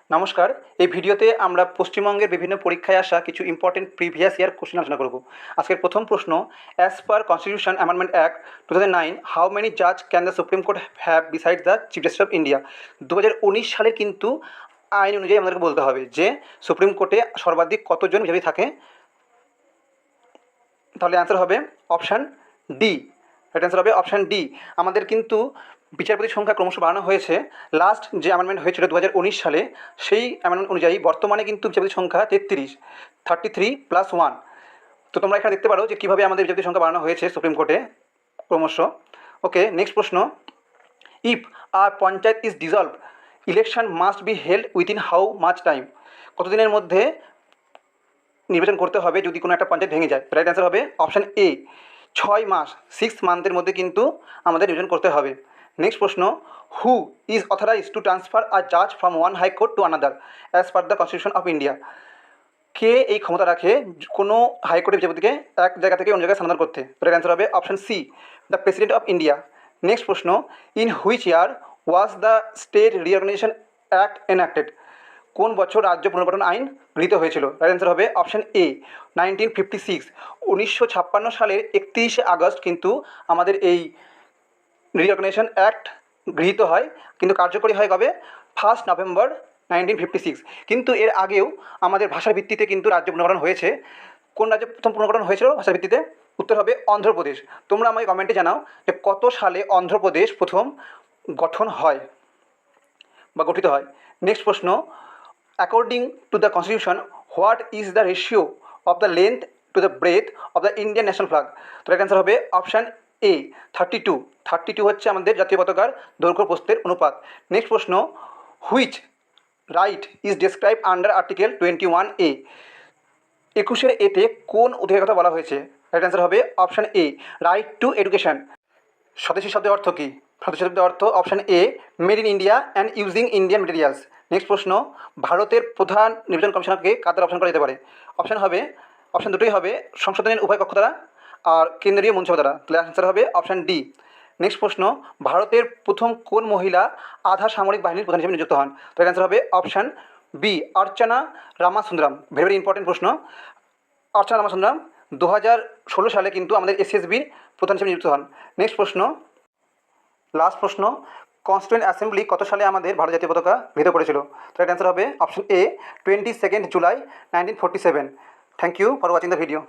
নমস্কার। এই ভিডিওতে আমরা পশ্চিমবঙ্গের বিভিন্ন পরীক্ষায় আসা কিছু ইম্পর্টেন্ট প্রিভিয়াস ইয়ার কোশ্চেন আলোচনা করব। আজকের প্রথম প্রশ্ন, as per constitution amendment act 2009 how many জাজ can the supreme court have beside the chief justice of India. 2019 সালের কিন্তু আইন অনুযায়ী আমাদেরকে বলতে হবে যে সুপ্রিম কোর্টে সর্বাধিক কতজন বিচারপতি থাকে। তাহলে অ্যান্সার হবে অপশান ডি। অ্যান্সার হবে অপশান ডি। আমাদের কিন্তু বিচারপতির সংখ্যা ক্রমশ বাড়ানো হয়েছে। লাস্ট যে অ্যামেন্ডমেন্ট হয়েছিল 2019 সালে, সেই অ্যামেন্ডমেন্ট অনুযায়ী বর্তমানে কিন্তু বিচারপতির সংখ্যা 33 + 1। তো তোমরা এখানে দেখতে পারো যে কীভাবে আমাদের বিচারপতির সংখ্যা বাড়ানো হয়েছে সুপ্রিম কোর্টে ক্রমশ। ওকে, নেক্সট প্রশ্ন, if a panchayat is dissolved election must be held within how much time. কতদিনের মধ্যে নির্বাচন করতে হবে যদি কোনো একটা পঞ্চায়েত ভেঙে যায়? রাইট অ্যান্সার হবে অপশান এ, 6 মাস, 6 মান্থের মধ্যে কিন্তু আমাদের নির্বাচন করতে হবে। নেক্সট প্রশ্ন, who is authorize to transfer a জাজ from one high court to another as per the constitution of India. কে এই ক্ষমতা রাখে কোনো হাইকোর্টের বিচারপতিকে এক জায়গা থেকে অন্য জায়গায় স্থানান্তর করতে? রাইট অ্যান্সার হবে option C, the president of India. Next প্রশ্ন, in which year was the state reorganisation act enacted. কোন বছর রাজ্য পুনর্গঠন আইন গৃহীত হয়েছিল? রাইট অ্যান্সার হবে অপশান এ, 1956। 1956 সালের 31শে আগস্ট কিন্তু আমাদের এই রিঅর্গানাইজেশন অ্যাক্ট গৃহীত হয়, কিন্তু কার্যকরী হয় কবে? 1 নভেম্বর 1956। কিন্তু এর আগেও আমাদের ভাষার ভিত্তিতে কিন্তু রাজ্য পুনর্গঠন হয়েছে। কোন রাজ্যে প্রথম পুনর্গঠন হয়েছিল ভাষার ভিত্তিতে? উত্তর হবে অন্ধ্রপ্রদেশ। তোমরা আমাকে কমেন্টে জানাও যে কত সালে অন্ধ্রপ্রদেশ প্রথম গঠন হয় বা গঠিত হয়। নেক্সট প্রশ্ন, according to the constitution what is the ratio of the length to the breadth of the Indian national flag? তো এর অ্যান্সার হবে অপশান এ, 32 হচ্ছে আমাদের জাতীয় পতাকার দৈর্ঘ্য প্রস্থের অনুপাত। নেক্সট প্রশ্ন, which right is describe under article 21A। 21 এতে কোন অধিকারের কথা বলা হয়েছে? রাইট অ্যান্সার হবে option A, right to education. স্বদেশী শব্দের অর্থ কী? স্বদেশী শব্দের অর্থ অপশান এ, made in India and using Indian materials. Next প্রশ্ন, ভারতের প্রধান নির্বাচন কমিশনারকে কার দ্বারা অপশন করা যেতে পারে? অপশান দুটোই হবে সংশোধনের উভয় কক্ষ দ্বারা আর কেন্দ্রীয় মন্ত্রিসভা দ্বারা। তাহলে অ্যান্সার হবে অপশান ডি। নেক্সট প্রশ্ন, ভারতের প্রথম কোন মহিলা আধা সামরিক বাহিনীর প্রধান হিসেবে নিযুক্ত হন? তো অ্যান্সার হবে অপশান বি, অর্চনা রামাসুন্দরম। ভেরি ভেরি ইম্পর্টেন্ট প্রশ্ন। অর্চনা রামাসুন্দরম 2016 সালে কিন্তু আমাদের এসএসবির প্রধান হিসেবে নিযুক্ত হন। নেক্সট প্রশ্ন, লাস্ট প্রশ্ন, কনস্টিটিউয়েন্ট অ্যাসেম্বলি কত সালে আমাদের ভারত জাতীয় পতাকা গৃহীত করেছিল? তো এর অ্যান্সার হবে option A, 22 July 1947। Thank you for watching the video.